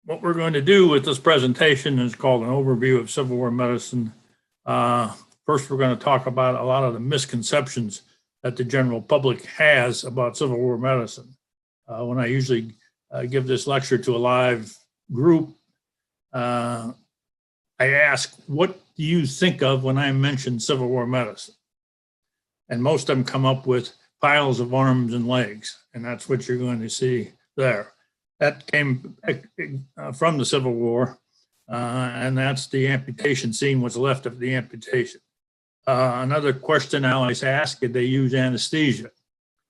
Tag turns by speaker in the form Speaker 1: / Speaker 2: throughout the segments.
Speaker 1: what we're going to do with this presentation is called an overview of Civil War medicine. First, we're going to talk about a lot of the misconceptions that the general public has about Civil War medicine. When I usually give this lecture to a live group, I ask, what do you think of when I mention Civil War medicine? And most of them come up with piles of arms and legs, and that's what you're going to see there. That came from the Civil War, and that's the amputation scene, what's left of the amputation. Another question I always ask, did they use anesthesia?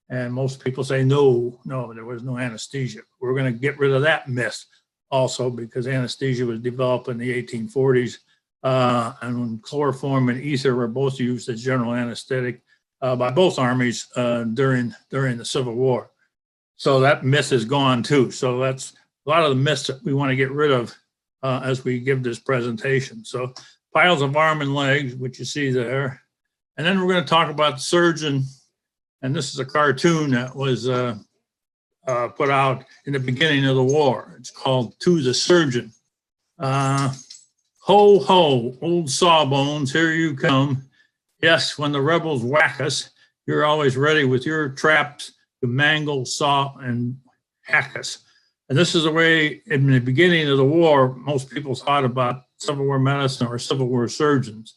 Speaker 1: And most people say, no, there was no anesthesia. We're going to get rid of that myth also, because anesthesia was developed in the 1840s, and when chloroform and ether were both used as general anesthetic by both armies during the Civil War. So that myth is gone too. So that's a lot of the myths that we want to get rid of as we give this presentation. So piles of arm and legs, which you see there. And then we're going to talk about the surgeon. And this is a cartoon that was put out in the beginning of the war. It's called To the Surgeon. Ho, ho, old sawbones, here you come. Yes, when the rebels whack us, you're always ready with your traps to mangle, saw, and hack us. And this is the way, in the beginning of the war, most people thought about Civil War medicine or Civil War surgeons.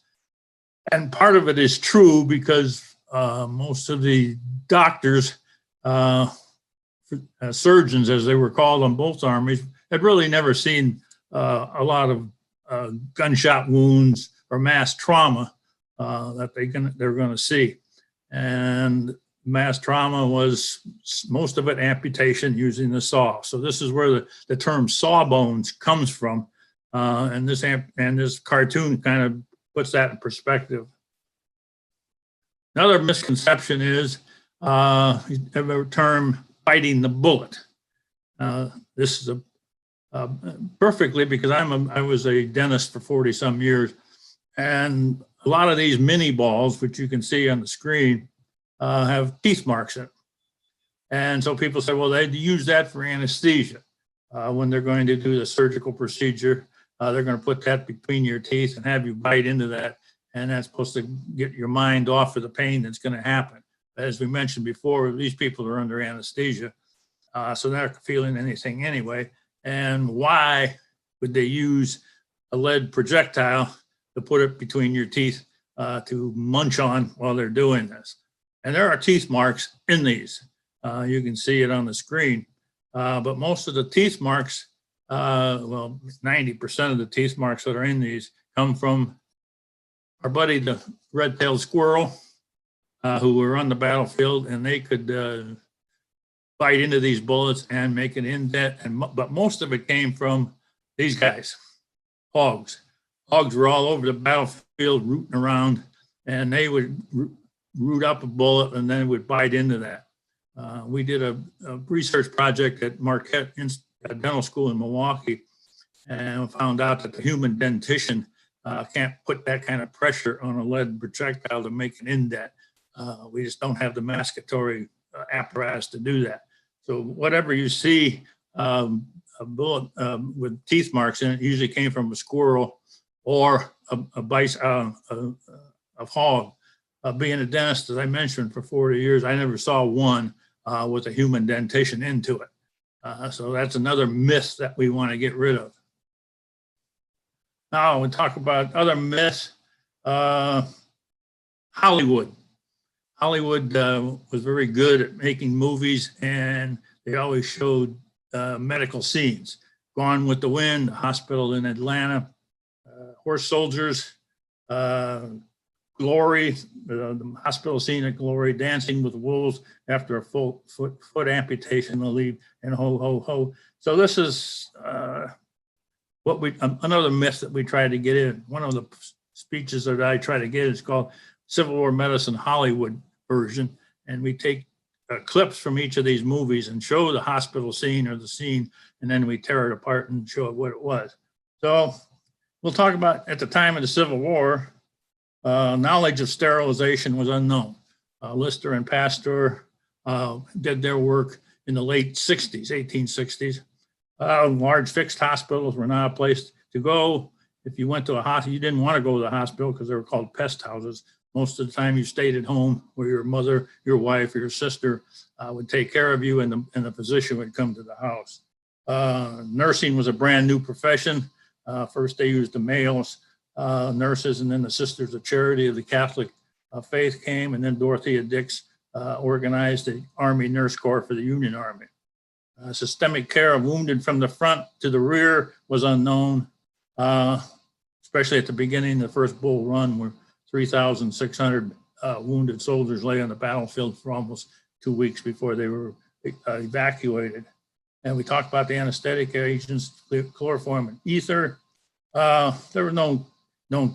Speaker 1: And part of it is true, because most of the doctors, surgeons as they were called on both armies, had really never seen a lot of gunshot wounds or mass trauma that they're going to see. And mass trauma was most of it amputation using the saw. So this is where the term sawbones comes from. And this cartoon kind of puts that in perspective. Another misconception is the term biting the bullet. This is perfectly, because I was a dentist for 40 some years, and a lot of these mini balls, which you can see on the screen, have teeth marks in it. And so people say, well, they use that for anesthesia. When they're going to do the surgical procedure, they're going to put that between your teeth and have you bite into that. And that's supposed to get your mind off of the pain that's going to happen. As we mentioned before, these people are under anesthesia, so they're not feeling anything anyway. And why would they use a lead projectile to put it between your teeth to munch on while they're doing this? And there are teeth marks in these. You can see it on the screen. But most of the teeth marks, well, 90% of the teeth marks that are in these come from our buddy, the red-tailed squirrel, who were on the battlefield, and they could bite into these bullets and make an indent. But most of it came from these guys, hogs. Hogs were all over the battlefield rooting around, and they would root up a bullet and then would bite into that. We did a research project at Marquette Dental School in Milwaukee, and found out that the human dentition can't put that kind of pressure on a lead projectile to make an indent. We just don't have the mascatory apparatus to do that. So whatever you see, a bullet with teeth marks in it usually came from a squirrel or a hog. Being a dentist, as I mentioned, for 40 years, I never saw one with a human dentition into it. So that's another myth that we want to get rid of. Now we talk about other myths. Hollywood. Hollywood was very good at making movies, and they always showed medical scenes. Gone with the Wind, hospital in Atlanta, horse soldiers, Glory, the hospital scene at Glory, Dancing with Wolves after a full foot amputation, they'll leave, and ho, ho, ho. So this is another myth that we try to get in. One of the speeches that I try to get is called Civil War Medicine Hollywood version. And we take clips from each of these movies and show the hospital scene or the scene, and then we tear it apart and show what it was. So we'll talk about, at the time of the Civil War, knowledge of sterilization was unknown. Lister and Pasteur did their work in the late 60s, 1860s. Large fixed hospitals were not a place to go. If you went to a hospital, you didn't want to go to the hospital because they were called pest houses. Most of the time you stayed at home where your mother, your wife, or your sister would take care of you, and the physician would come to the house. Nursing was a brand new profession. First they used the males, nurses, and then the Sisters of Charity of the Catholic faith came, and then Dorothea Dix organized the Army Nurse Corps for the Union Army. Systemic care of wounded from the front to the rear was unknown, especially at the beginning of the first Bull Run, where 3,600 wounded soldiers lay on the battlefield for almost 2 weeks before they were evacuated. And we talked about the anesthetic agents, chloroform and ether. There were no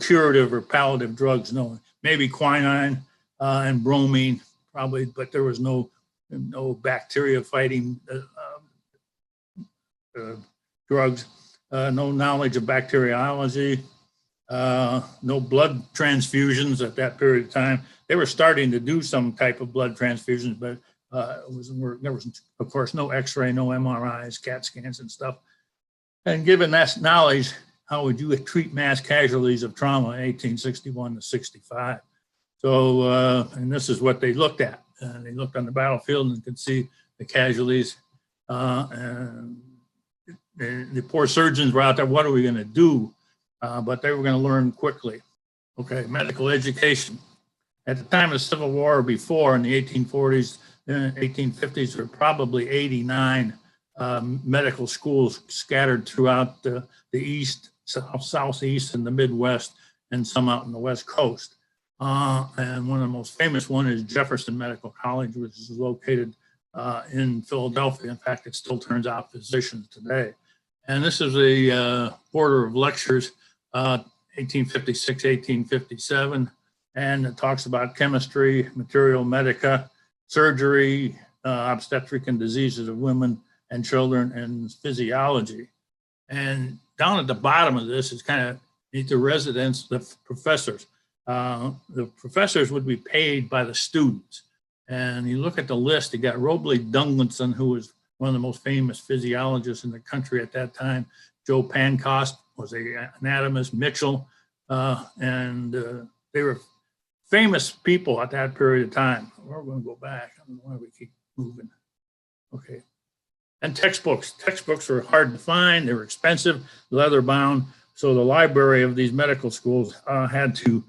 Speaker 1: curative or palliative drugs known. Maybe quinine and bromine, probably, but there was no bacteria fighting drugs, no knowledge of bacteriology, no blood transfusions at that period of time. They were starting to do some type of blood transfusions, but there was, of course, no X-ray, no MRIs, CAT scans and stuff. And given that knowledge, how would you treat mass casualties of trauma in 1861 to 65? So, and this is what they looked at. They looked on the battlefield and could see the casualties. And the poor surgeons were out there, what are we going to do? But they were going to learn quickly. Okay, medical education. At the time of the Civil War or before, in the 1840s, 1850s, there were probably 89 medical schools scattered throughout the East, Southeast, and the Midwest, and some out on the West Coast. And one of the most famous one is Jefferson Medical College, which is located in Philadelphia. In fact, it still turns out physicians today. And this is a order of lectures, 1856, 1857, and it talks about chemistry, material medica, surgery, obstetric and diseases of women and children, and physiology. And down at the bottom of this is kind of the residents, the professors. The professors would be paid by the students. And you look at the list, you got Robley Dunglison, who was one of the most famous physiologists in the country at that time. Joe Pancost was an anatomist, Mitchell, and they were famous people at that period of time. We're going to go back. I don't know why we keep moving. Okay. And textbooks. Textbooks were hard to find. They were expensive, leather bound. So the library of these medical schools had to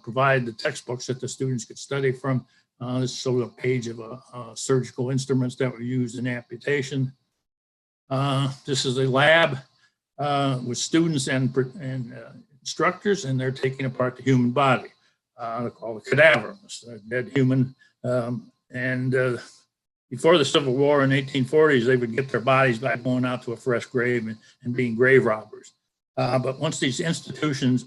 Speaker 1: provide the textbooks that the students could study from. This is sort of a page of surgical instruments that were used in amputation. This is a lab with students and instructors, and they're taking apart the human body. They call it a cadaver, a dead human. Before the Civil War in the 1840s, they would get their bodies by going out to a fresh grave and being grave robbers. But once these institutions,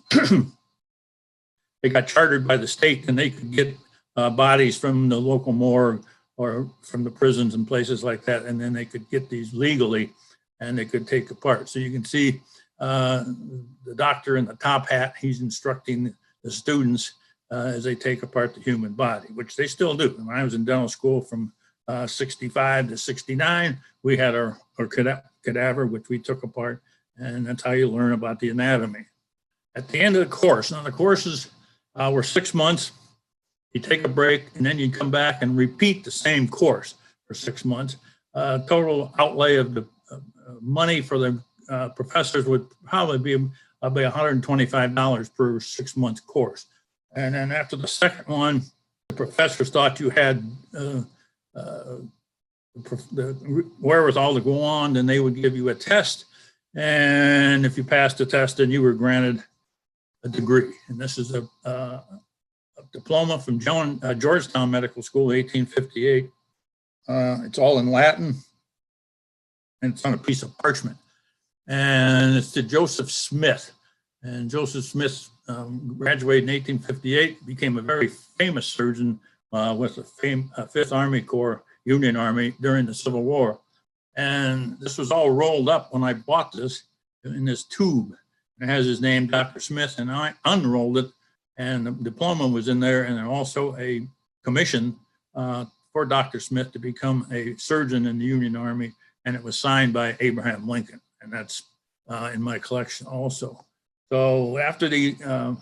Speaker 1: they got chartered by the state, and they could get bodies from the local morgue or from the prisons and places like that, and then they could get these legally, and they could take apart. So you can see the doctor in the top hat, he's instructing the students as they take apart the human body, which they still do. When I was in dental school from 65 to 69, we had our cadaver, which we took apart, and that's how you learn about the anatomy. At the end of the course, now the courses were 6 months. You take a break, and then you come back and repeat the same course for 6 months. Total outlay of the money for the professors would probably be $125 per 6 month course. And then after the second one, the professors thought you had the wherewithal to go on, then they would give you a test. And if you passed the test, then you were granted a degree. And this is a diploma from Georgetown Medical School, 1858. It's all in Latin, and it's on a piece of parchment. And it's to Joseph Smith. And Joseph Smith graduated in 1858, became a very famous surgeon with the 5th Army Corps, Union Army, during the Civil War. And this was all rolled up when I bought this in this tube. It has his name, Dr. Smith, and I unrolled it, and the diploma was in there, and also a commission for Dr. Smith to become a surgeon in the Union Army and it was signed by Abraham Lincoln, and that's in my collection also. So after the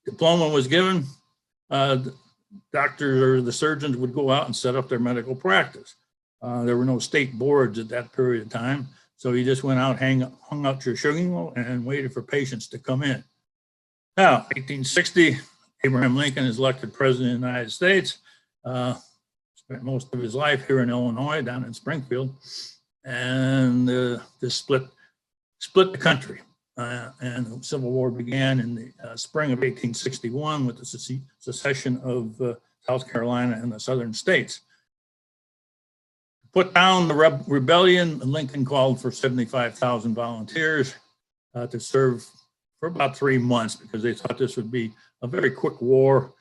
Speaker 1: diploma was given, the doctors or the surgeons would go out and set up their medical practice. There were no state boards at that period of time, so you just went out, hung out your shingle, and waited for patients to come in. Now, 1860, Abraham Lincoln is elected president of the United States. Spent most of his life here in Illinois, down in Springfield, and this split the country. And the Civil War began in the spring of 1861 with the secession of South Carolina and the southern states. To put down the rebellion, Lincoln called for 75,000 volunteers to serve for about 3 months, because they thought this would be a very quick war.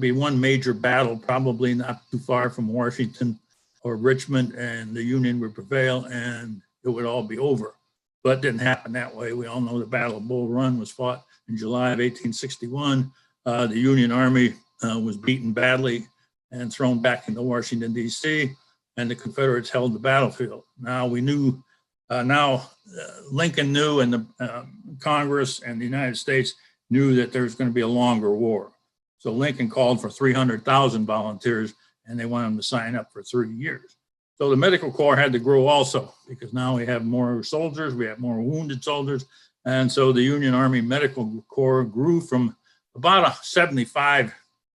Speaker 1: Be one major battle, probably not too far from Washington or Richmond, and the Union would prevail and it would all be over. But it didn't happen that way. We all know the Battle of Bull Run was fought in July of 1861. The Union Army was beaten badly and thrown back into Washington, D.C., and the Confederates held the battlefield. Now we knew, Lincoln knew, and the Congress and the United States knew that there was going to be a longer war. So Lincoln called for 300,000 volunteers, and they wanted them to sign up for 3 years. So the medical corps had to grow also, because now we have more soldiers, we have more wounded soldiers. And so the Union Army Medical Corps grew from about 75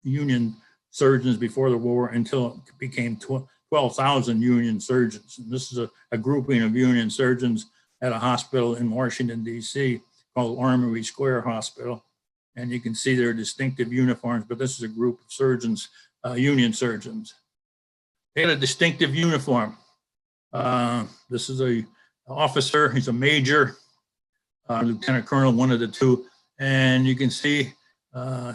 Speaker 1: Union surgeons before the war until it became 12,000 Union surgeons. And this is a grouping of Union surgeons at a hospital in Washington, D.C. called Armory Square Hospital. And you can see their distinctive uniforms, but this is a group of surgeons, Union surgeons. They had a distinctive uniform. This is an officer, he's a major, lieutenant colonel, one of the two. And you can see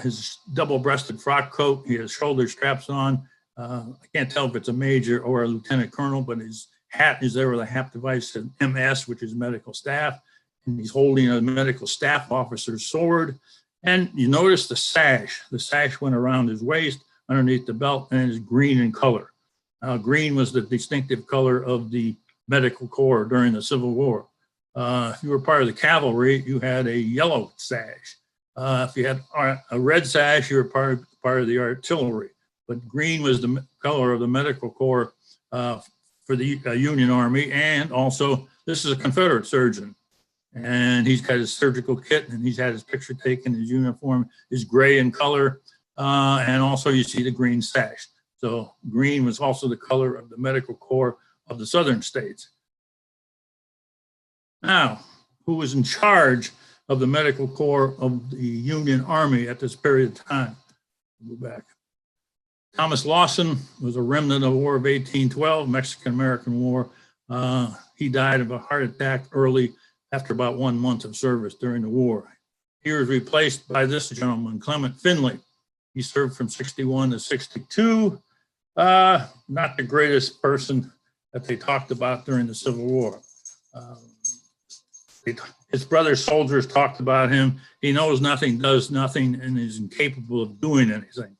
Speaker 1: his double-breasted frock coat. He has shoulder straps on. I can't tell if it's a major or a lieutenant colonel, but his hat is there with a hat device, an MS, which is medical staff. And he's holding a medical staff officer's sword. And you notice the sash. The sash went around his waist, underneath the belt, and is green in color. Green was the distinctive color of the medical corps during the Civil War. If you were part of the cavalry, you had a yellow sash. If you had a red sash, you were part of the artillery. But green was the color of the medical corps for the Union Army. And also, this is a Confederate surgeon. And he's got his surgical kit, and he's had his picture taken. His uniform is gray in color. And also you see the green sash. So green was also the color of the medical corps of the southern states. Now, who was in charge of the medical corps of the Union Army at this period of time? Go back. Thomas Lawson was a remnant of the War of 1812, Mexican-American War. He died of a heart attack early after about 1 month of service during the war. He was replaced by this gentleman, Clement Finley. He served from 61 to 62. Not the greatest person that they talked about during the Civil War. His brother soldiers talked about him. He knows nothing, does nothing, and is incapable of doing anything.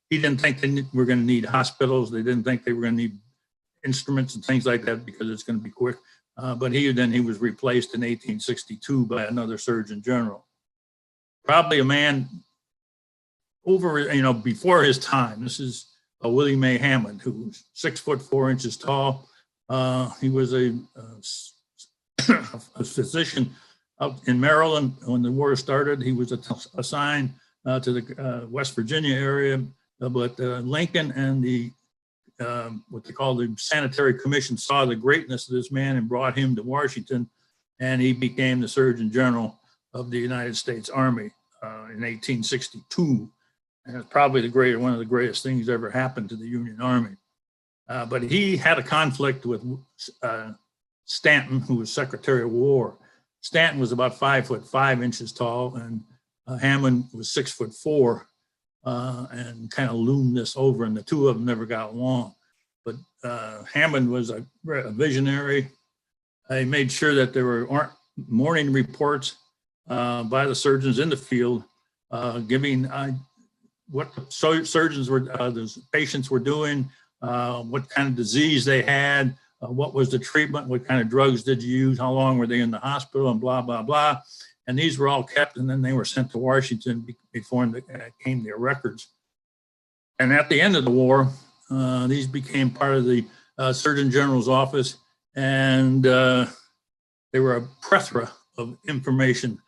Speaker 1: He didn't think they were going to need hospitals. They didn't think they were going to need instruments and things like that because it's going to be quick. But he was replaced in 1862 by another Surgeon General. Probably a man before his time. This is William A. Hammond, who was 6'4" tall. He was a physician out in Maryland when the war started. He was assigned to the West Virginia area, but Lincoln and the what they call the Sanitary Commission saw the greatness of this man and brought him to Washington, and he became the Surgeon General of the United States Army in 1862. And it's probably one of the greatest things that ever happened to the Union Army. But he had a conflict with Stanton, who was Secretary of War. Stanton was about 5'5" tall, and Hammond was 6'4", and kind of loomed this over, and the two of them never got along. But Hammond was a visionary. He made sure that there were morning reports by the surgeons in the field, giving what the surgeons were, the patients were doing, what kind of disease they had, what was the treatment, what kind of drugs did you use, how long were they in the hospital, and blah, blah, blah. And these were all kept, and then they were sent to Washington before they came their records. And at the end of the war, these became part of the Surgeon General's office, and they were a plethora of information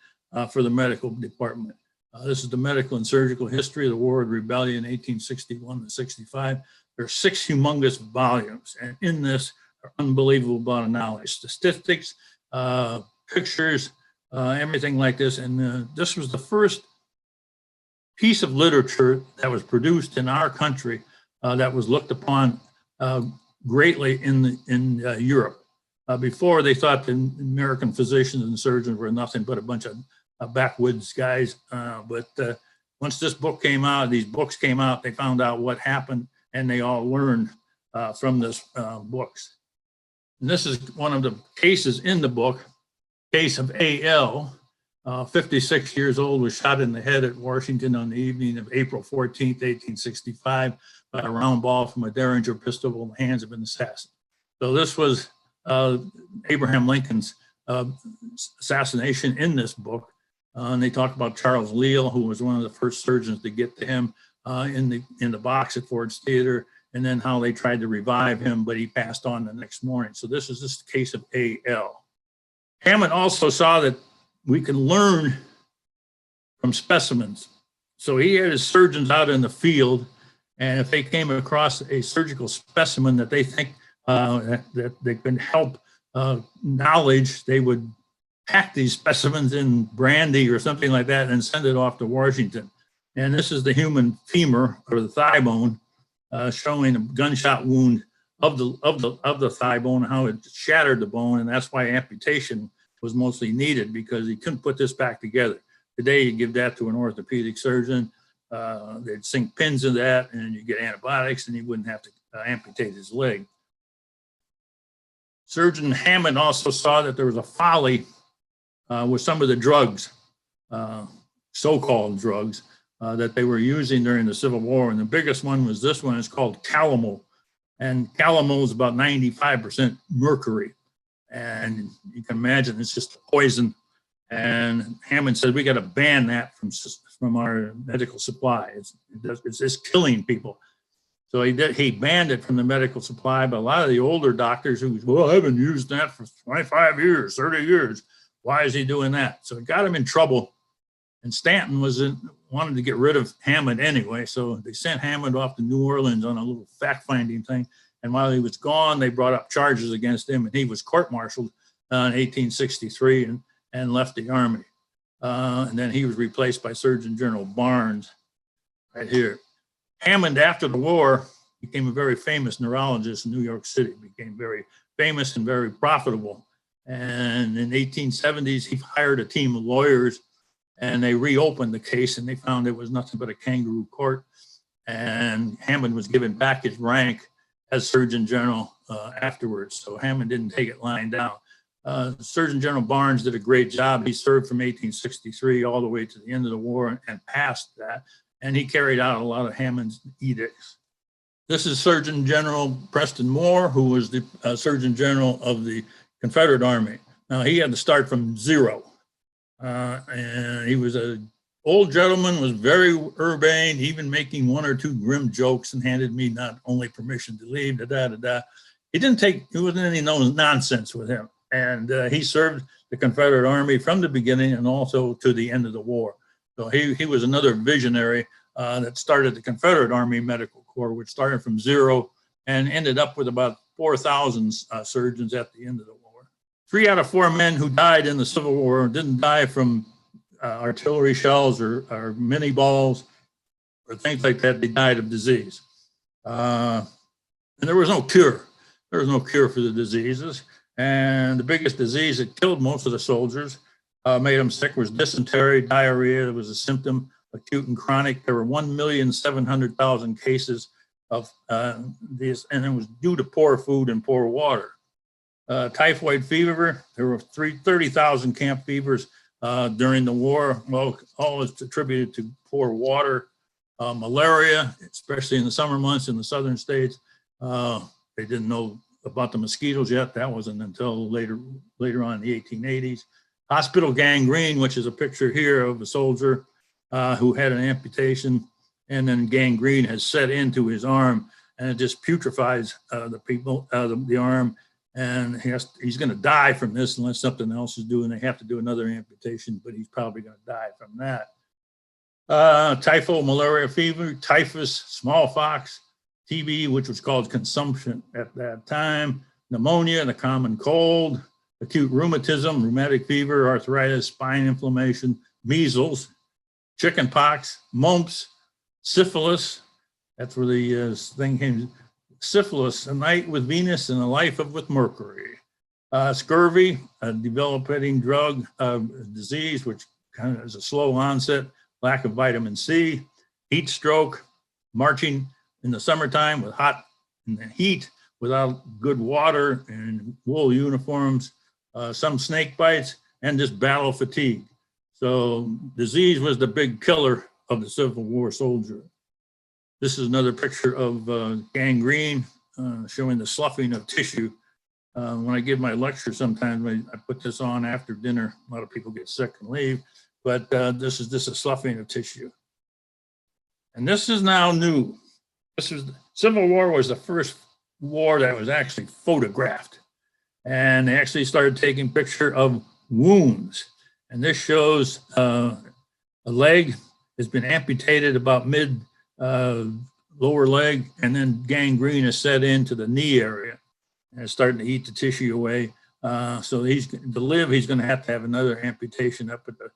Speaker 1: for the medical department. This is the medical and surgical history of the War of Rebellion, 1861 to 65. There are 6 humongous volumes, and in this are unbelievable amount of knowledge, statistics, pictures, everything like this. And this was the first piece of literature that was produced in our country that was looked upon greatly in Europe. Before, they thought the American physicians and surgeons were nothing but a bunch of backwoods guys. But once this book came out, these books came out, they found out what happened, and they all learned from this books. And this is one of the cases in the book, case of A.L., 56 years old, was shot in the head at Washington on the evening of April 14th, 1865, by a round ball from a Derringer pistol in the hands of an assassin. So this was Abraham Lincoln's assassination in this book. And they talk about Charles Leal, who was one of the first surgeons to get to him in the box at Ford's Theater, and then how they tried to revive him, but he passed on the next morning. So this is this case of A.L. Hammond also saw that we can learn from specimens. So he had his surgeons out in the field, and if they came across a surgical specimen that they think that they can help knowledge, they would pack these specimens in brandy or something like that and send it off to Washington. And this is the human femur, or the thigh bone, showing a gunshot wound of the thigh bone, how it shattered the bone, and that's why amputation was mostly needed, because he couldn't put this back together. Today, you give that to an orthopedic surgeon, they'd sink pins in that, and you get antibiotics, and he wouldn't have to amputate his leg. Surgeon Hammond also saw that there was a folly with some of the drugs, so-called drugs, that they were using during the Civil War. And the biggest one was this one. It's called Calamo. And Calamo is about 95% mercury. And you can imagine it's just poison. And Hammond said, we got to ban that from our medical supply. It's just killing people. So he banned it from the medical supply, but a lot of the older doctors who, well, I haven't used that for 25 years, 30 years. Why is he doing that? So it got him in trouble. And Stanton wanted to get rid of Hammond anyway. So they sent Hammond off to New Orleans on a little fact-finding thing. And while he was gone, they brought up charges against him, and he was court-martialed in 1863 and left the Army. And then he was replaced by Surgeon General Barnes right here. Hammond, after the war, became a very famous neurologist in New York City, became very famous and very profitable. And in the 1870s, he hired a team of lawyers, and they reopened the case, and they found it was nothing but a kangaroo court. And Hammond was given back his rank as Surgeon General afterwards. So Hammond didn't take it lying down. Surgeon General Barnes did a great job. He served from 1863 all the way to the end of the war and passed that. And he carried out a lot of Hammond's edicts. This is Surgeon General Preston Moore, who was the Surgeon General of the Confederate Army. Now, he had to start from zero. And he was an old gentleman, was very urbane, even making one or two grim jokes, and handed me not only permission to leave, He wasn't any nonsense with him. And he served the Confederate Army from the beginning and also to the end of the war. So he was another visionary that started the Confederate Army Medical Corps, which started from zero and ended up with about 4,000 surgeons at the end of the war. 3 out of 4 men who died in the Civil War didn't die from artillery shells or mini balls or things like that. They died of disease. And there was no cure. There was no cure for the diseases. And the biggest disease that killed most of the soldiers, made them sick, was dysentery diarrhea. It was a symptom, acute and chronic. There were 1,700,000 cases of this, and it was due to poor food and poor water. Typhoid fever, there were 30,000 camp fevers during the war. Well, all is attributed to poor water. Malaria, especially in the summer months in the southern states, They didn't know about the mosquitoes yet. That wasn't until later on in the 1880s. Hospital gangrene, which is a picture here of a soldier who had an amputation, and then gangrene has set into his arm, and it just putrefies the arm, and he's going to die from this unless something else is doing. They have to do another amputation, but he's probably going to die from that. Typhoid, malaria fever, typhus, smallpox, TB, which was called consumption at that time, pneumonia, the common cold, acute rheumatism, rheumatic fever, arthritis, spine inflammation, measles, chickenpox, mumps, syphilis. That's where the thing came. Syphilis, a night with Venus and a life with Mercury. Scurvy, a developing drug disease, which kind of is a slow onset, lack of vitamin C, heat stroke, marching in the summertime with hot and heat without good water and wool uniforms, some snake bites, and just battle fatigue. So disease was the big killer of the Civil War soldier. This is another picture of gangrene showing the sloughing of tissue. When I give my lecture, sometimes I put this on after dinner. A lot of people get sick and leave, but this is a sloughing of tissue. And this is now new. Civil War was the first war that was actually photographed. And they actually started taking picture of wounds. And this shows a leg has been amputated about mid lower leg, and then gangrene is set into the knee area, and it's starting to eat the tissue away. So to live, he's going to have another amputation up at the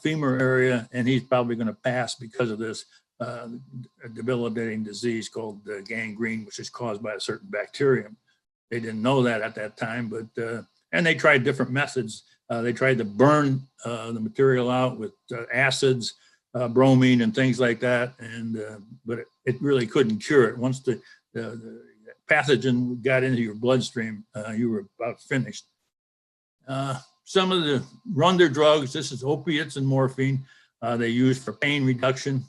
Speaker 1: femur area, and he's probably going to pass because of this debilitating disease called gangrene, which is caused by a certain bacterium. They didn't know that at that time, but and they tried different methods. They tried to burn the material out with acids, bromine, and things like that, and but it really couldn't cure it. Once the pathogen got into your bloodstream, you were about finished. Some of the wonder drugs, this is opiates and morphine, they use for pain reduction.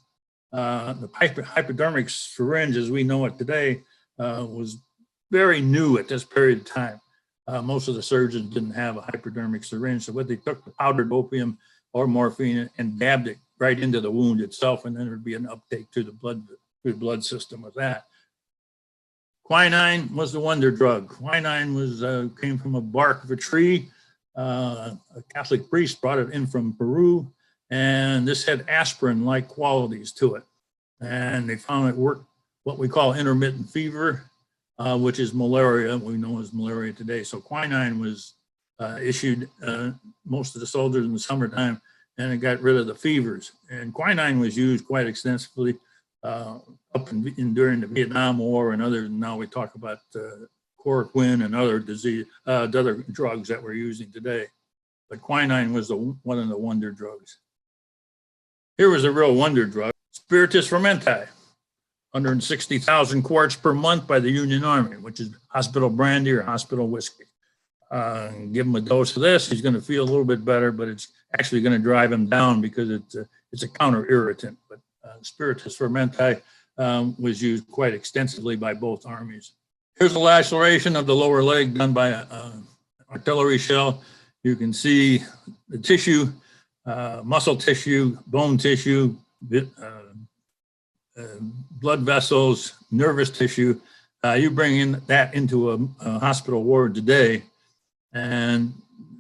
Speaker 1: The hypodermic syringe, as we know it today, was very new at this period of time. Most of the surgeons didn't have a hypodermic syringe, so what they took the powdered opium or morphine and dabbed it right into the wound itself, and then there would be an uptake to the blood system with that. Quinine was the wonder drug. Quinine came from a bark of a tree. A Catholic priest brought it in from Peru, and this had aspirin-like qualities to it. And they found it worked what we call intermittent fever, which is malaria, we know as malaria today. So quinine was issued most of the soldiers in the summertime, and it got rid of the fevers. And quinine was used quite extensively during the Vietnam War and others. Now we talk about chloroquine and other drugs that we're using today. But quinine was one of the wonder drugs. Here was a real wonder drug, Spiritus Fermenti, 160,000 quarts per month by the Union Army, which is hospital brandy or hospital whiskey. Give him a dose of this, he's going to feel a little bit better, but it's actually going to drive him down because it's a counter irritant. But Spiritus Fermenti was used quite extensively by both armies. Here's a laceration of the lower leg done by an artillery shell. You can see the tissue, muscle tissue, bone tissue, blood vessels, nervous tissue. You bring that into a hospital ward today, and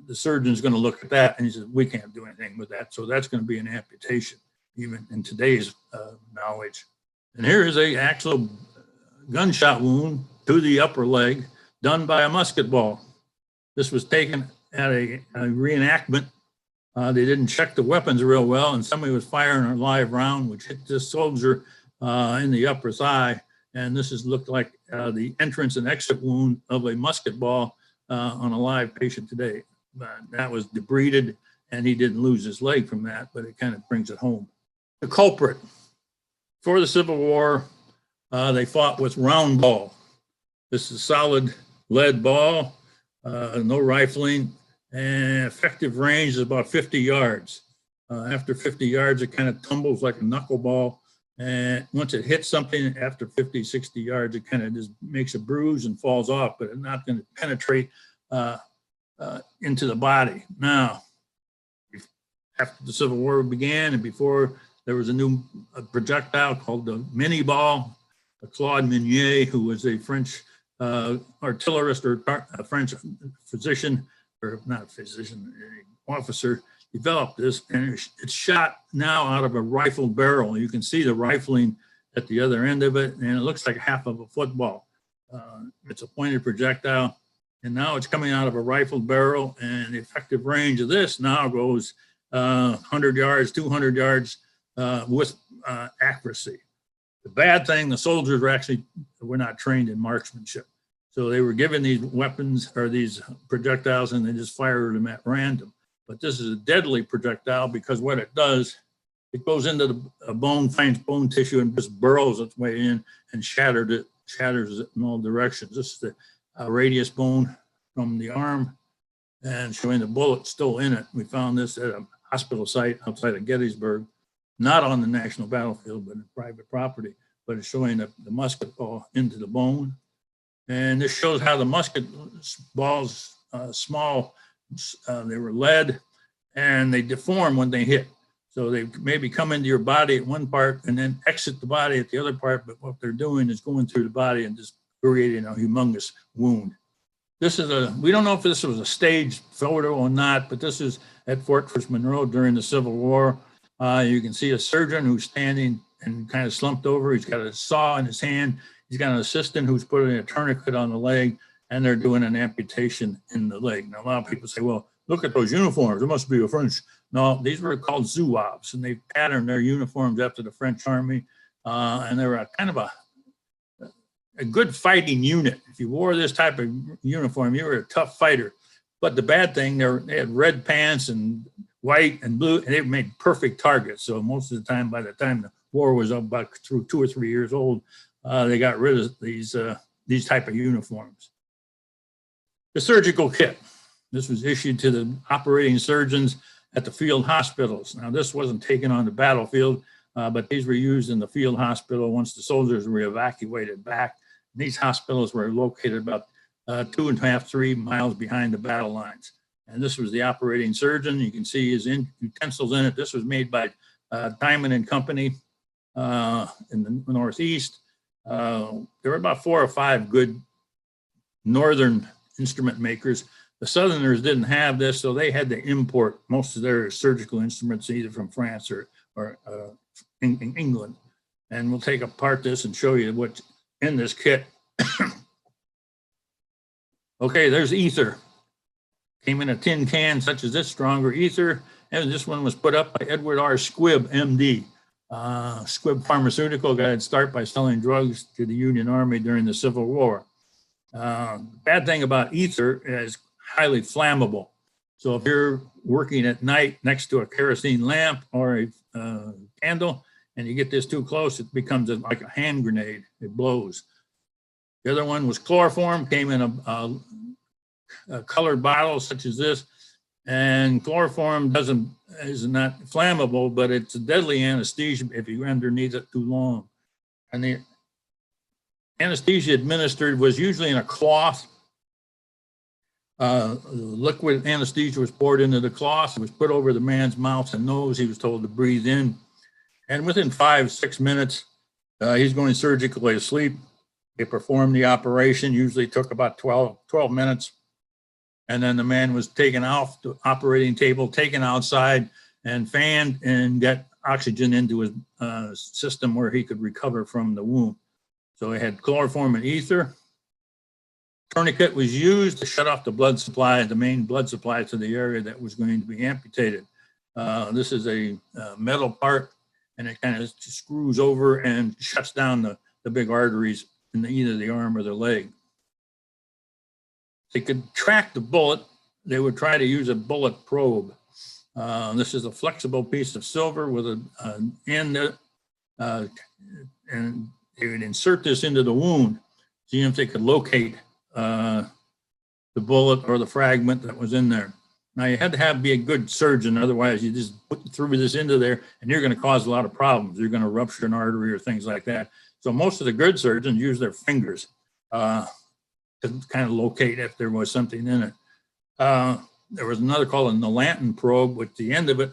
Speaker 1: the surgeon's going to look at that and he says, we can't do anything with that. So that's going to be an amputation, even in today's knowledge. And here is an actual gunshot wound to the upper leg done by a musket ball. This was taken at a reenactment. They didn't check the weapons real well, and somebody was firing a live round, which hit this soldier in the upper thigh. And this looked like the entrance and exit wound of a musket ball on a live patient today. That was debrided, and he didn't lose his leg from that, but it kind of brings it home. The culprit for the Civil War, they fought with round ball. This is solid lead ball, no rifling, and effective range is about 50 yards. After 50 yards, it kind of tumbles like a knuckleball, And once it hits something after 50, 60 yards, it kind of just makes a bruise and falls off, but it's not going to penetrate into the body. Now, after the Civil War began and before, there was a new projectile called the mini ball. Claude Minier, who was a French artillerist or a French physician, or not a physician, an officer, developed this, and it's shot now out of a rifled barrel. You can see the rifling at the other end of it, and it looks like half of a football. It's a pointed projectile, and now it's coming out of a rifled barrel, and the effective range of this now goes 100 yards, 200 yards with accuracy. The bad thing, the soldiers were not trained in marksmanship. So they were given these weapons or these projectiles and they just fired them at random. But this is a deadly projectile because what it does, it goes into the bone, finds bone tissue and just burrows its way in and shatters it in all directions. This is the radius bone from the arm and showing the bullet still in it. We found this at a hospital site outside of Gettysburg, not on the national battlefield, but in private property, but it's showing the musket ball into the bone. And this shows how the musket balls, small, they were lead and they deform when they hit. So they maybe come into your body at one part and then exit the body at the other part, but what they're doing is going through the body and just creating a humongous wound. This is we don't know if this was a staged photo or not, but this is at Fortress Monroe during the Civil War. You can see a surgeon who's standing and kind of slumped over. He's got a saw in his hand. He's got an assistant who's putting a tourniquet on the leg, and they're doing an amputation in the leg. Now, a lot of people say, well, look at those uniforms. It must be a French. No, these were called zouaves, and they patterned their uniforms after the French army. And they were a kind of a good fighting unit. If you wore this type of uniform, you were a tough fighter. But the bad thing, they had red pants and white and blue, and they made perfect targets. So most of the time, by the time the war was about through 2 or 3 years old, they got rid of these type of uniforms. The surgical kit. This was issued to the operating surgeons at the field hospitals. Now, this wasn't taken on the battlefield, but these were used in the field hospital once the soldiers were evacuated back. These hospitals were located about 2.5, 3 miles behind the battle lines. And this was the operating surgeon. You can see his utensils in it. This was made by Dammann and Company in the Northeast. There were about 4 or 5 good northern instrument makers. The Southerners didn't have this, so they had to import most of their surgical instruments either from France or in England. And we'll take apart this and show you what's in this kit. Okay, there's ether. Came in a tin can such as this, stronger ether. And this one was put up by Edward R. Squibb, MD. Squibb Pharmaceutical got its start by selling drugs to the Union Army during the Civil War. Bad thing about ether is highly flammable. So if you're working at night next to a kerosene lamp or a candle and you get this too close, it becomes like a hand grenade. It blows. The other one was chloroform, came in a colored bottle such as this. And chloroform is not flammable, but it's a deadly anesthesia if you underneath it too long. And the anesthesia administered was usually in a cloth. Liquid anesthesia was poured into the cloth. It was put over the man's mouth and nose. He was told to breathe in. And within 5-6 minutes, he's going surgically asleep. They performed the operation, usually took about 12 minutes. And then the man was taken off the operating table, taken outside and fanned and got oxygen into his system where he could recover from the wound. So he had chloroform and ether. Tourniquet was used to shut off the blood supply, the main blood supply to the area that was going to be amputated. This is a metal part, and it kind of screws over and shuts down the big arteries in either the arm or the leg. They could track the bullet. They would try to use a bullet probe. This is a flexible piece of silver with an end, and they would insert this into the wound, seeing if they could locate the bullet or the fragment that was in there. Now you had to be a good surgeon, otherwise you just threw this into there and you're going to cause a lot of problems. You're going to rupture an artery or things like that. So most of the good surgeons use their fingers to kind of locate if there was something in it. There was another called a Lawson probe, which the end of it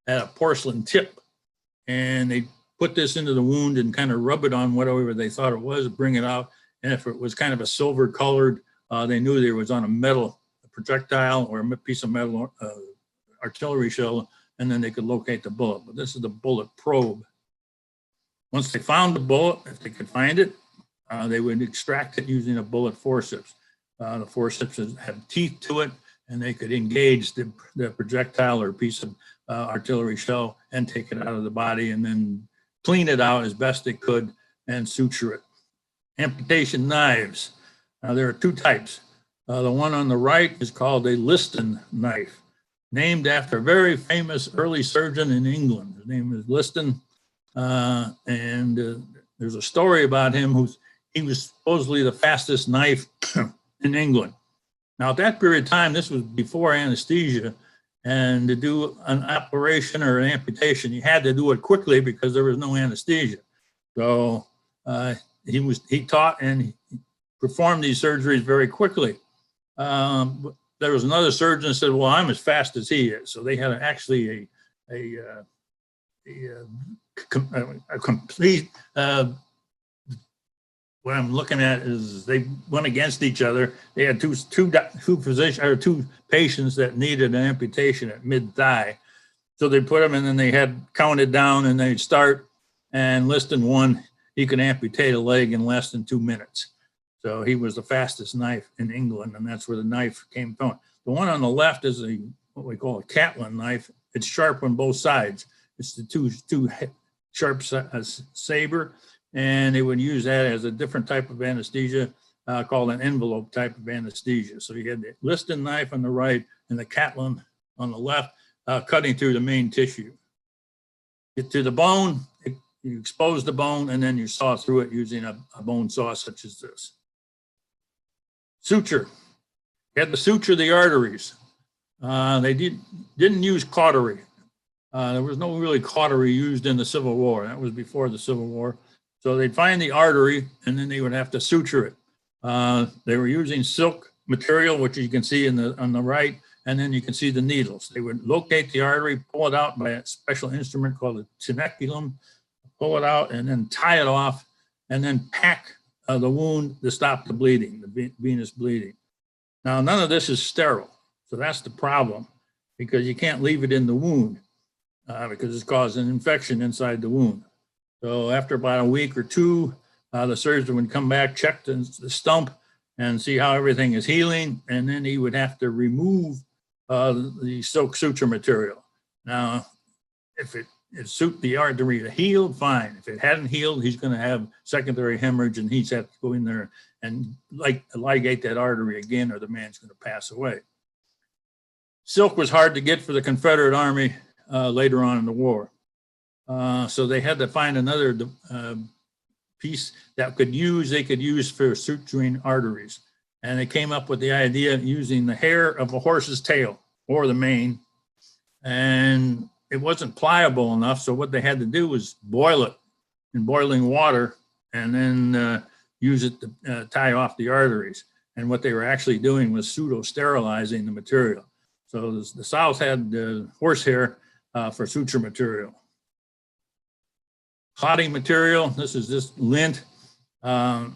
Speaker 1: had a porcelain tip, and they put this into the wound and kind of rub it on whatever they thought it was, bring it out. And if it was kind of a silver colored, they knew there was on a metal projectile or a piece of metal artillery shell, and then they could locate the bullet. But this is the bullet probe. Once they found the bullet, if they could find it, they would extract it using a bullet forceps. The forceps have teeth to it, and they could engage the projectile or piece of artillery shell and take it out of the body and then clean it out as best they could and suture it. Amputation knives. Now, there are two types. The one on the right is called a Liston knife, named after a very famous early surgeon in England. His name is Liston, and there's a story about him. He was supposedly the fastest knife in England. Now, at that period of time, this was before anesthesia, and to do an operation or an amputation, you had to do it quickly because there was no anesthesia. So he taught and he performed these surgeries very quickly. There was another surgeon that said, well, I'm as fast as he is. So they had actually a complete, what I'm looking at is they went against each other. They had two patients that needed an amputation at mid-thigh. So they put them and then they had counted down and they'd start, and Liston won. He could amputate a leg in less than 2 minutes. So he was the fastest knife in England, and that's where the knife came from. The one on the left is what we call a Catlin knife. It's sharp on both sides. It's the two sharp saber, and they would use that as a different type of anesthesia called an envelope type of anesthesia. So you had the Liston knife on the right and the Catlin on the left, cutting through the main tissue. Get to the bone, you expose the bone, and then you saw through it using a bone saw such as this. Suture. You had to suture the arteries. They didn't use cautery. There was no really cautery used in the Civil War. That was before the Civil War. So they'd find the artery, and then they would have to suture it. They were using silk material, which you can see on the right, and then you can see the needles. They would locate the artery, pull it out by a special instrument called a teneculum, pull it out, and then tie it off, and then pack the wound to stop the bleeding, the venous bleeding. Now, none of this is sterile. So that's the problem, because you can't leave it in the wound because it's causing infection inside the wound. So after about a week or two, the surgeon would come back, check the stump, and see how everything is healing. And then he would have to remove the silk suture material. Now, if the artery healed, fine. If it hadn't healed, he's going to have secondary hemorrhage, and he's have to go in there and ligate that artery again, or the man's going to pass away. Silk was hard to get for the Confederate Army later on in the war. So they had to find another piece that they could use for suturing arteries. And they came up with the idea of using the hair of a horse's tail or the mane. And it wasn't pliable enough. So what they had to do was boil it in boiling water and then use it to tie off the arteries. And what they were actually doing was pseudo-sterilizing the material. So the South had horsehair for suture material. Clotting material, this is just lint. The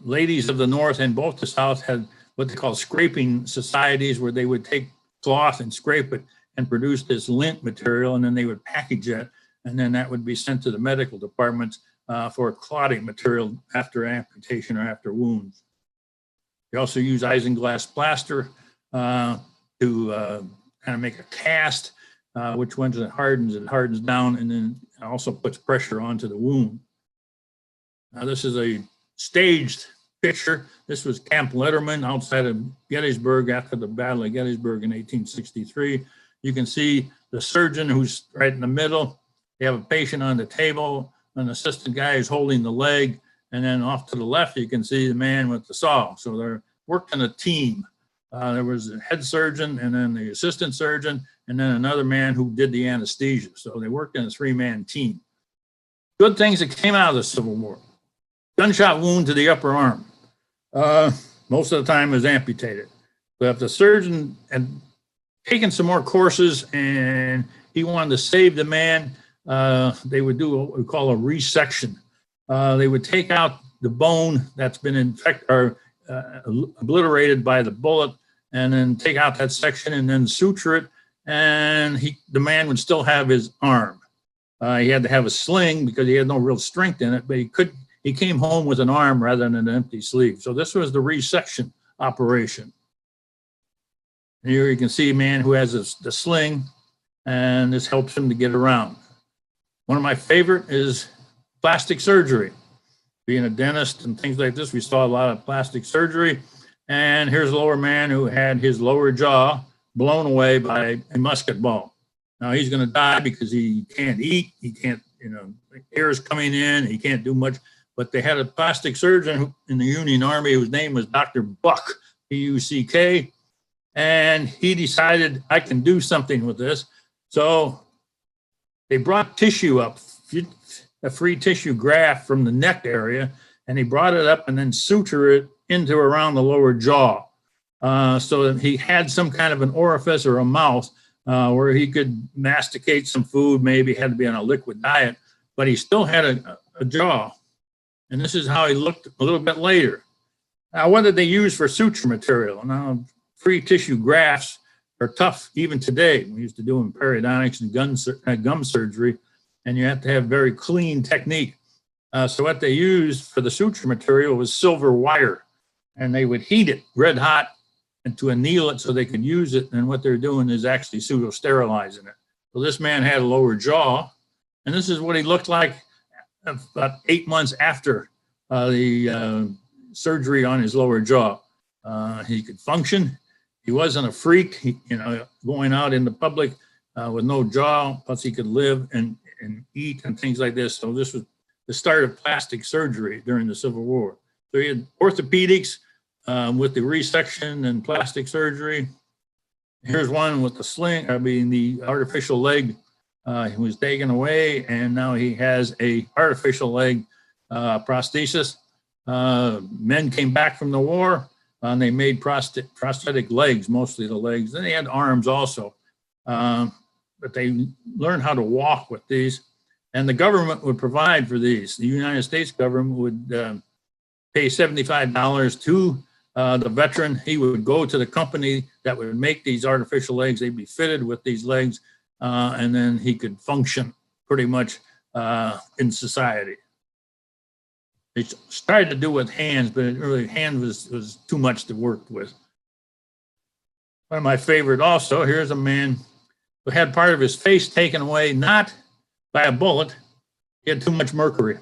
Speaker 1: ladies of the North and both the South had what they call scraping societies, where they would take cloth and scrape it and produce this lint material, and then they would package it, and then that would be sent to the medical departments for clotting material after amputation or after wounds. They also use isinglass plaster to kind of make a cast, which once it hardens down, and then also puts pressure onto the wound. Now, this is a staged picture. This was Camp Letterman outside of Gettysburg after the Battle of Gettysburg in 1863. You can see the surgeon who's right in the middle. They have a patient on the table. An assistant guy is holding the leg. And then off to the left, you can see the man with the saw. So they're working a team. There was a head surgeon and then the assistant surgeon and then another man who did the anesthesia. So they worked in a 3-man team. Good things that came out of the Civil War. Gunshot wound to the upper arm. Most of the time it was amputated. But if the surgeon had taken some more courses and he wanted to save the man, they would do what we call a resection. They would take out the bone that's been infected or obliterated by the bullet, and then take out that section and then suture it, and the man would still have his arm. He had to have a sling because he had no real strength in it, but he came home with an arm rather than an empty sleeve. So this was the resection operation. Here you can see a man who has the sling, and this helps him to get around. One of my favorite is plastic surgery. Being a dentist and things like this, we saw a lot of plastic surgery. And here's a lower man who had his lower jaw blown away by a musket ball. Now he's going to die because he can't eat. He can't, air is coming in. He can't do much. But they had a plastic surgeon in the Union Army whose name was Dr. Buck, Buck. And he decided, I can do something with this. So they brought tissue up, a free tissue graft from the neck area, and he brought it up and then suture it into around the lower jaw. So that he had some kind of an orifice or a mouth where he could masticate some food, maybe had to be on a liquid diet, but he still had a jaw. And this is how he looked a little bit later. Now, what did they use for suture material? Now, free tissue grafts are tough even today. We used to do them periodontics and gum surgery, and you have to have very clean technique. So what they used for the suture material was silver wire, and they would heat it red hot and to anneal it so they could use it. And what they're doing is actually pseudo-sterilizing it. So this man had a lower jaw, and this is what he looked like about 8 months after the surgery on his lower jaw. He could function. He wasn't a freak, going out in the public with no jaw, plus he could live and eat and things like this. So this was the start of plastic surgery during the Civil War. So he had orthopedics with the resection and plastic surgery. Here's one with the artificial leg was taken away, and now he has a artificial leg prosthesis. Men came back from the war, and they made prosthetic legs, mostly the legs. Then they had arms also. But they learned how to walk with these, and the government would provide for these. The United States government would pay $75 to the veteran. He would go to the company that would make these artificial legs. They'd be fitted with these legs, and then he could function pretty much in society. They started to do with hands, but really hand was too much to work with. One of my favorite also, here's a man who had part of his face taken away, not by a bullet. He had too much mercury.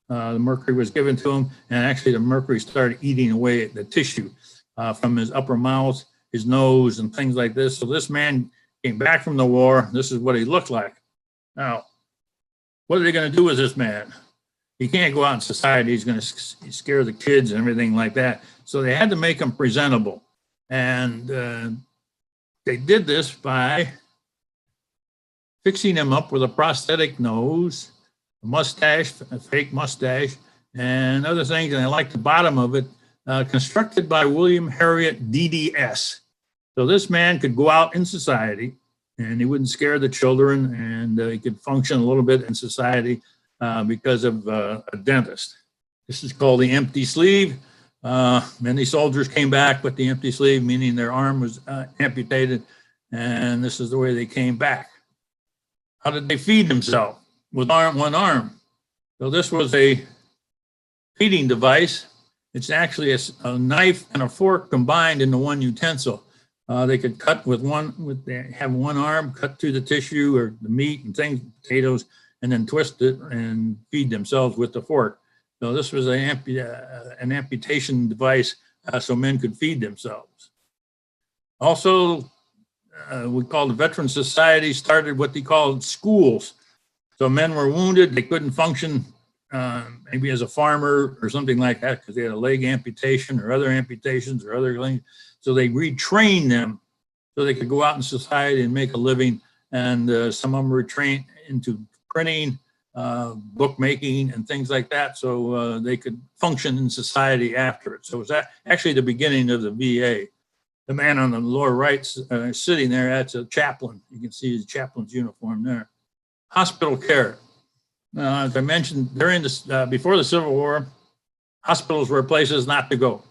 Speaker 1: The mercury was given to him, and actually the mercury started eating away at the tissue from his upper mouth, his nose, and things like this. So this man came back from the war. This is what he looked like. Now, what are they going to do with this man? He can't go out in society. He's going to scare the kids and everything like that. So they had to make him presentable. And they did this by fixing him up with a prosthetic nose, a mustache, a fake mustache, and other things. And I like the bottom of it, constructed by William Harriet DDS. So this man could go out in society, and he wouldn't scare the children, and he could function a little bit in society because of a dentist. This is called the empty sleeve. Many soldiers came back with the empty sleeve, meaning their arm was amputated, and this is the way they came back. How did they feed themselves? With one arm. So this was a feeding device. It's actually a knife and a fork combined into one utensil. They could cut they have one arm, cut through the tissue or the meat and things, potatoes, and then twist it and feed themselves with the fork. So this was an amputation device so men could feed themselves. Also, we called the Veteran Society, started what they called schools. So men were wounded, they couldn't function maybe as a farmer or something like that, because they had a leg amputation or other amputations or other things. So they retrained them so they could go out in society and make a living. And some of them were trained into printing, bookmaking, and things like that, so they could function in society after it. So it was actually the beginning of the VA. The man on the lower right sitting there, that's a chaplain. You can see his chaplain's uniform there. Hospital care. As I mentioned, during this, before the Civil War, hospitals were places not to go.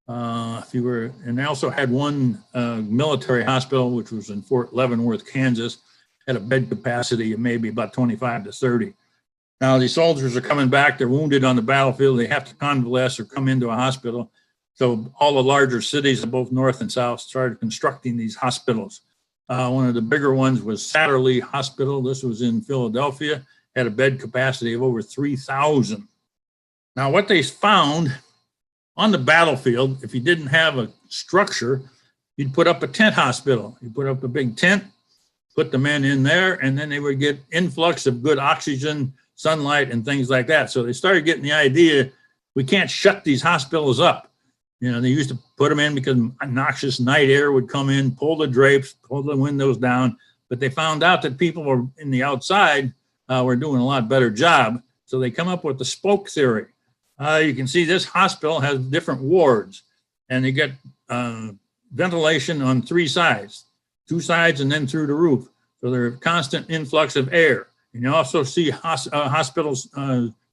Speaker 1: And they also had one military hospital, which was in Fort Leavenworth, Kansas, had a bed capacity of maybe about 25 to 30. Now, these soldiers are coming back, they're wounded on the battlefield, they have to convalesce or come into a hospital. So all the larger cities of both North and South started constructing these hospitals. One of the bigger ones was Satterlee Hospital. This was in Philadelphia, had a bed capacity of over 3,000. Now, what they found on the battlefield, if you didn't have a structure, you'd put up a tent hospital. You put up a big tent, put the men in there, and then they would get influx of good oxygen, sunlight, and things like that. So they started getting the idea, we can't shut these hospitals up. You know, they used to put them in because noxious night air would come in, pull the drapes, pull the windows down. But they found out that people were in the outside were doing a lot better job. So they come up with the spoke theory. You can see this hospital has different wards, and they get ventilation on 3 sides, 2 sides and then through the roof. So there's constant influx of air. And you also see hospitals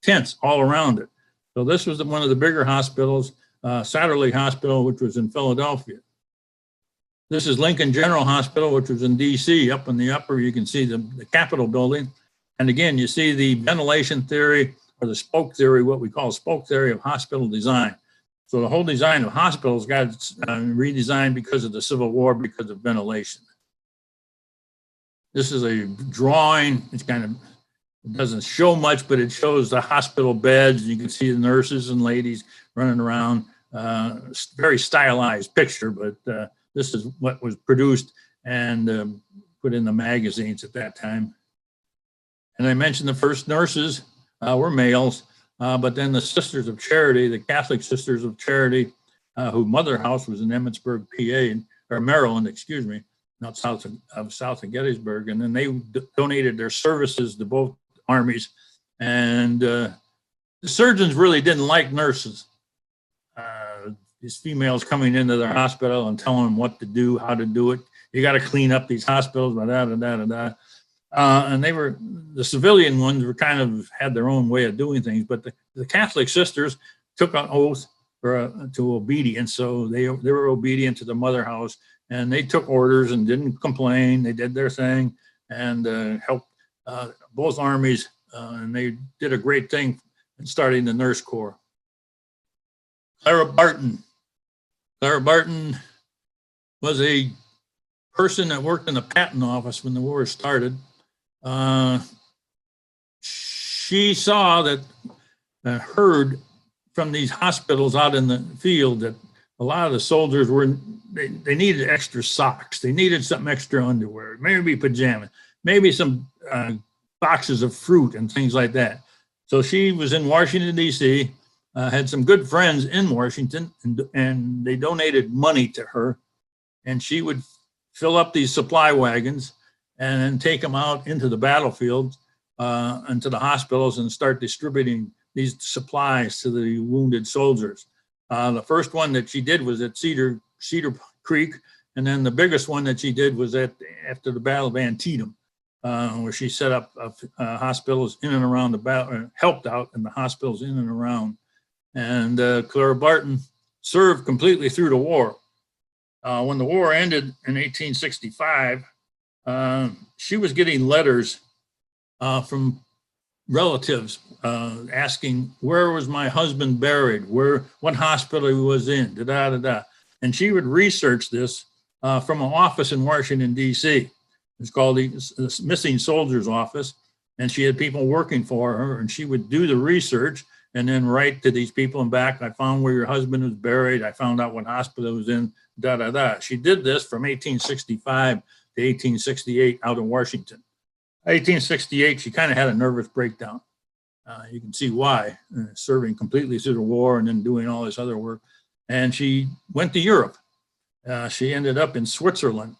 Speaker 1: tents all around it. So this was one of the bigger hospitals, Satterlee Hospital, which was in Philadelphia. This is Lincoln General Hospital, which was in DC. Up in the upper, you can see the Capitol building. And again, you see the ventilation theory, or the spoke theory, what we call spoke theory of hospital design. So the whole design of hospitals got redesigned because of the Civil War, because of ventilation. This is a drawing. It's kind of, it doesn't show much, but it shows the hospital beds. You can see the nurses and ladies running around. Very stylized picture, but this is what was produced and put in the magazines at that time. And I mentioned the first nurses were males, but then the Sisters of Charity, the Catholic Sisters of Charity, whose mother house was in Emmitsburg, PA, or Maryland, excuse me, not south of Gettysburg. And then they donated their services to both armies. And the surgeons really didn't like nurses. These females coming into their hospital and telling them what to do, how to do it. You got to clean up these hospitals, and they were, the civilian ones were kind of had their own way of doing things, but the Catholic sisters took an oath to obedience. So they were obedient to the mother house, and they took orders and didn't complain. They did their thing and helped both armies, and they did a great thing in starting the nurse corps. Clara Barton. Clara Barton was a person that worked in the patent office when the war started. She saw that, heard from these hospitals out in the field that a lot of the soldiers they needed extra socks. They needed some extra underwear, maybe pajamas, maybe some boxes of fruit and things like that. So she was in Washington, D.C., had some good friends in Washington, and they donated money to her, and she would fill up these supply wagons and then take them out into the battlefield and to the hospitals and start distributing these supplies to the wounded soldiers. The first one that she did was at Cedar Creek, and then the biggest one that she did was after the Battle of Antietam, where she set up hospitals in and around the battle, helped out in the hospitals in and around. And Clara Barton served completely through the war. When the war ended in 1865, she was getting letters from relatives asking, where was my husband buried? What hospital he was in, And she would research this from an office in Washington, D.C. It's called the Missing Soldiers Office. And she had people working for her, and she would do the research and then write to these people and back, I found where your husband was buried. I found out what hospital he was in, She did this from 1865 to 1868 out in Washington. 1868, she kind of had a nervous breakdown. You can see why, serving completely through the war and then doing all this other work. And she went to Europe. She ended up in Switzerland.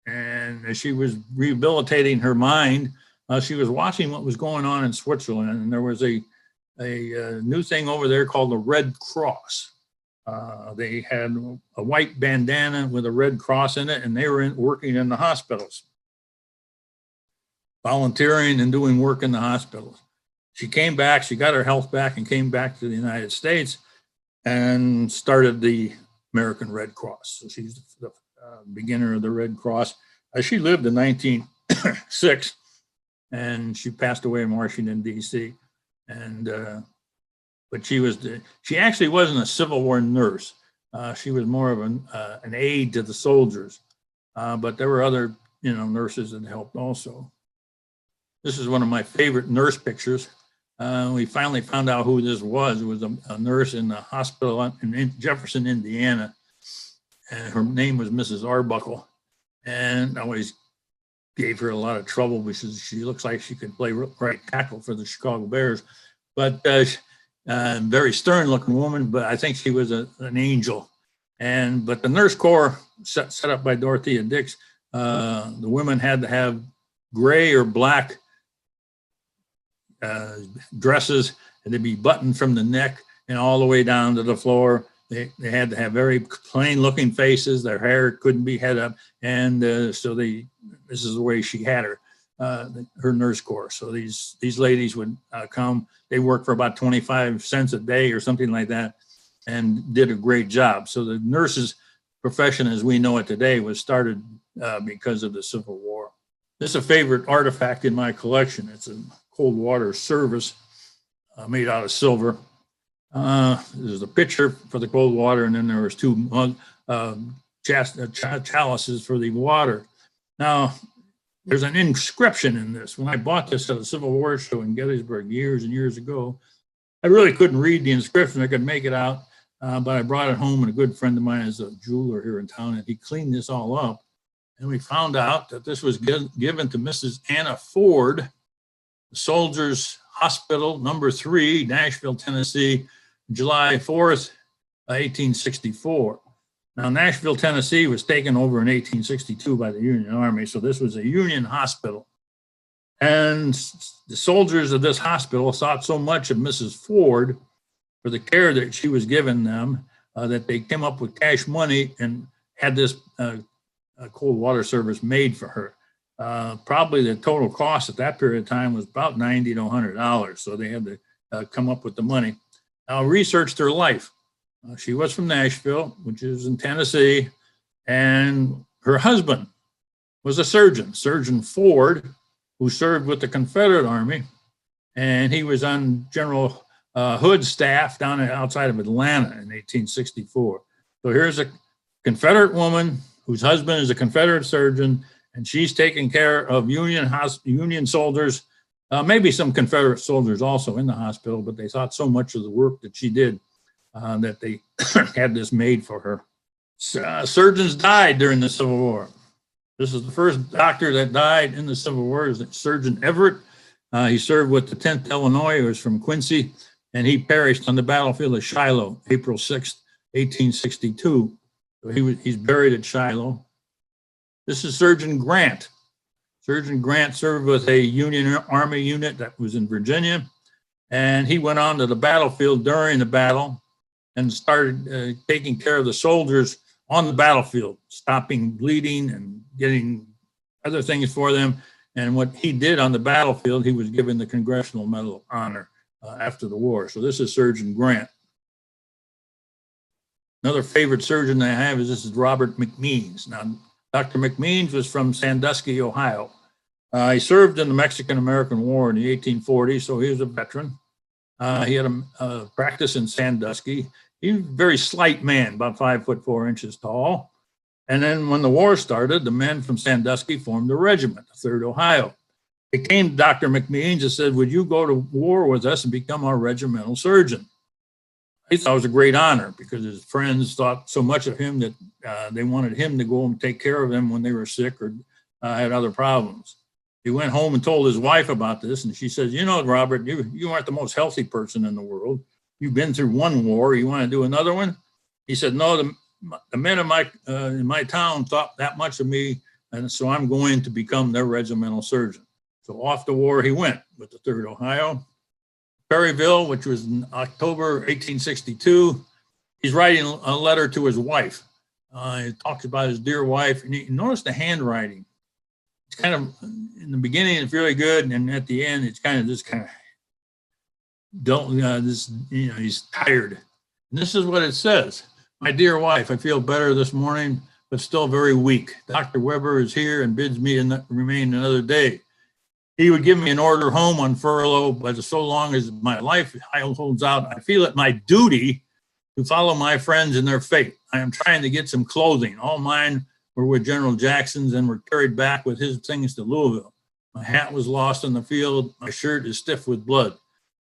Speaker 1: And as she was rehabilitating her mind, she was watching what was going on in Switzerland. And there was a new thing over there called the Red Cross. They had a white bandana with a red cross in it, and they were working in the hospitals, volunteering and doing work in the hospitals. She came back, she got her health back and came back to the United States and started the American Red Cross. So she's the beginner of the Red Cross. She lived in 1906 and she passed away in Washington, D.C. And but she actually wasn't a Civil War nurse. She was more of an aide to the soldiers. But there were other, nurses that helped also. This is one of my favorite nurse pictures. We finally found out who this was. It was a nurse in the hospital in Jefferson, Indiana. And her name was Mrs. Arbuckle. And I always gave her a lot of trouble because she looks like she could play right tackle for the Chicago Bears. But very stern looking woman, but I think she was an angel. But the nurse corps set up by Dorothea Dix, the women had to have gray or black dresses, and they'd be buttoned from the neck and all the way down to the floor. They had to have very plain looking faces. Their hair couldn't be head up. And so this is the way she had her nurse corps. So these ladies would come. They worked for about 25 cents a day or something like that and did a great job. So the nurses profession as we know it today was started because of the Civil War. This is a favorite artifact in my collection. It's a cold water service made out of silver. There's a pitcher for the cold water, and then there was two chalices for the water. Now, there's an inscription in this. When I bought this at a Civil War show in Gettysburg years and years ago, I really couldn't read the inscription. I could make it out, but I brought it home, and a good friend of mine is a jeweler here in town, and he cleaned this all up. And we found out that this was given to Mrs. Anna Ford, the Soldiers Hospital, number 3, Nashville, Tennessee, July 4th, 1864. Now, Nashville, Tennessee was taken over in 1862 by the Union Army, so this was a Union hospital. And the soldiers of this hospital thought so much of Mrs. Ford for the care that she was giving them that they came up with cash money and had this cold water service made for her. Probably the total cost at that period of time was about $90 to $100, so they had to come up with the money. I researched her life. She was from Nashville, which is in Tennessee, and her husband was a surgeon, Surgeon Ford, who served with the Confederate Army, and he was on General Hood's staff down outside of Atlanta in 1864. So here's a Confederate woman whose husband is a Confederate surgeon, and she's taking care of Union soldiers, maybe some Confederate soldiers also in the hospital, but they thought so much of the work that she did that they had this made for her. Surgeons died during the Civil War. This is the first doctor that died in the Civil War, is Surgeon Everett. He served with the 10th Illinois. He was from Quincy, and he perished on the battlefield of Shiloh, April 6th, 1862. So he's buried at Shiloh. This is Surgeon Grant. Surgeon Grant served with a Union Army unit that was in Virginia, and he went on to the battlefield during the battle and started taking care of the soldiers on the battlefield, stopping bleeding and getting other things for them. And what he did on the battlefield, he was given the Congressional Medal of Honor after the war. So this is Surgeon Grant. Another favorite surgeon I have is Robert Mcmeans. Now, Dr. Mcmeans was from Sandusky, Ohio. He served in the Mexican-American War in the 1840s, so he was a veteran. He had a practice in Sandusky. He was a very slight man, about 5'4" tall. And then when the war started, the men from Sandusky formed a regiment, the 3rd Ohio. They came to Dr. Mcmeans and said, "Would you go to war with us and become our regimental surgeon?" He thought it was a great honor because his friends thought so much of him that they wanted him to go and take care of them when they were sick or had other problems. He went home and told his wife about this, and she says, you know, Robert, you aren't the most healthy person in the world. You've been through one war. You want to do another one? He said, no, the men in my town thought that much of me, and so I'm going to become their regimental surgeon. So off to war he went with the 3rd Ohio. Perryville, which was in October 1862, he's writing a letter to his wife. He talks about his dear wife, and you notice the handwriting. It's kind of, in the beginning, it's really good, and at the end, it's kind of this kind of, he's tired. And this is what it says. My dear wife, I feel better this morning, but still very weak. Dr. Weber is here and bids me remain another day. He would give me an order home on furlough, but so long as my life holds out, I feel it my duty to follow my friends in their fate. I am trying to get some clothing. All mine were with General Jackson's and were carried back with his things to Louisville. My hat was lost in the field. My shirt is stiff with blood.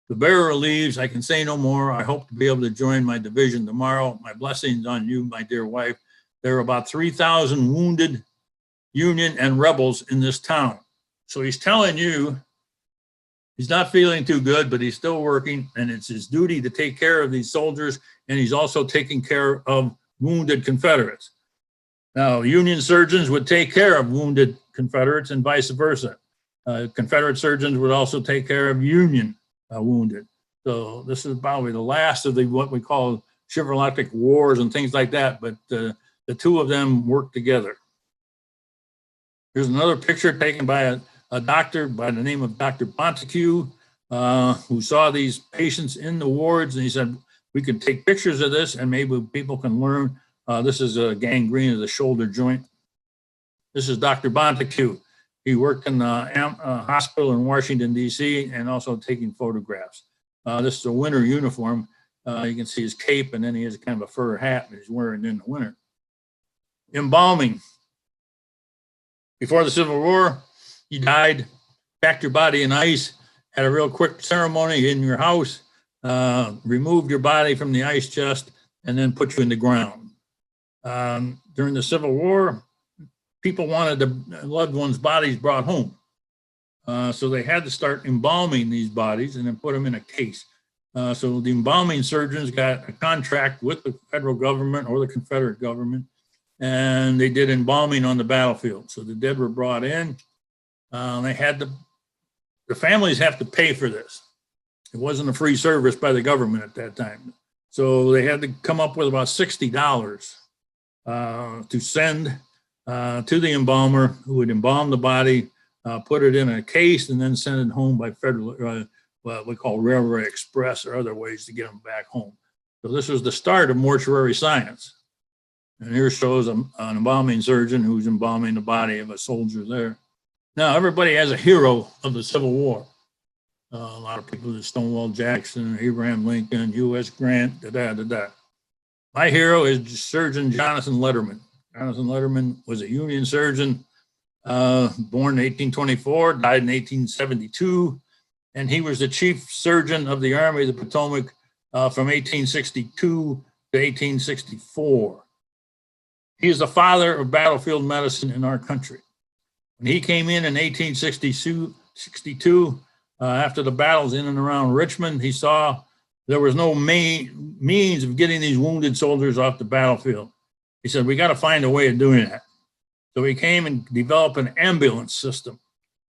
Speaker 1: The bearer leaves. I can say no more. I hope to be able to join my division tomorrow. My blessings on you, my dear wife. There are about 3,000 wounded Union and rebels in this town. So he's telling you he's not feeling too good, but he's still working, and it's his duty to take care of these soldiers, and he's also taking care of wounded Confederates. Now, Union surgeons would take care of wounded Confederates and vice versa. Confederate surgeons would also take care of Union wounded. So this is probably the last of what we call chivalric wars and things like that, but the two of them work together. Here's another picture taken by a doctor by the name of Dr. Montague, who saw these patients in the wards, and he said, we could take pictures of this and maybe people can learn. This is a gangrene of the shoulder joint. This is Dr. Montague. He worked in a hospital in Washington, D.C., and also taking photographs. This is a winter uniform. You can see his cape, and then he has kind of a fur hat that he's wearing in the winter. Embalming. Before the Civil War, you died, packed your body in ice, had a real quick ceremony in your house, removed your body from the ice chest, and then put you in the ground. During the Civil War, people wanted the loved ones' bodies brought home. So they had to start embalming these bodies and then put them in a case. So the embalming surgeons got a contract with the federal government or the Confederate government, and they did embalming on the battlefield. So the dead were brought in. They had the families have to pay for this. It wasn't a free service by the government at that time. So they had to come up with about $60 to send to the embalmer, who would embalm the body, put it in a case, and then send it home by federal, what we call railroad express or other ways to get them back home. So this was the start of mortuary science. And here shows an embalming surgeon who's embalming the body of a soldier there. Now, everybody has a hero of the Civil War. A lot of people, Stonewall Jackson, Abraham Lincoln, U.S. Grant, da-da-da-da. My hero is Surgeon Jonathan Letterman. Jonathan Letterman was a Union surgeon, born in 1824, died in 1872, and he was the chief surgeon of the Army of the Potomac from 1862 to 1864. He is the father of battlefield medicine in our country. When he came in 1862, after the battles in and around Richmond, he saw there was no means of getting these wounded soldiers off the battlefield. He said, we got to find a way of doing that. So he came and developed an ambulance system.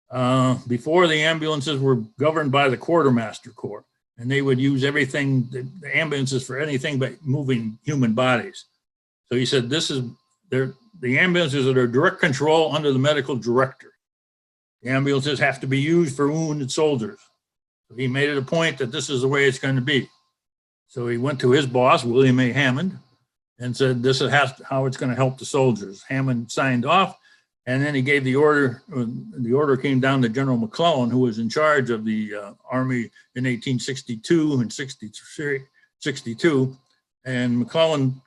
Speaker 1: Before, the ambulances were governed by the Quartermaster Corps, and they would use everything, the ambulances for anything but moving human bodies. So he said, the ambulances are their direct control under the medical director. The ambulances have to be used for wounded soldiers. So he made it a point that this is the way it's going to be. So he went to his boss, William A. Hammond, and said, this is how it's going to help the soldiers. Hammond signed off, and then he gave the order. The order came down to General McClellan, who was in charge of the Army in 1862 and 62. And McClellan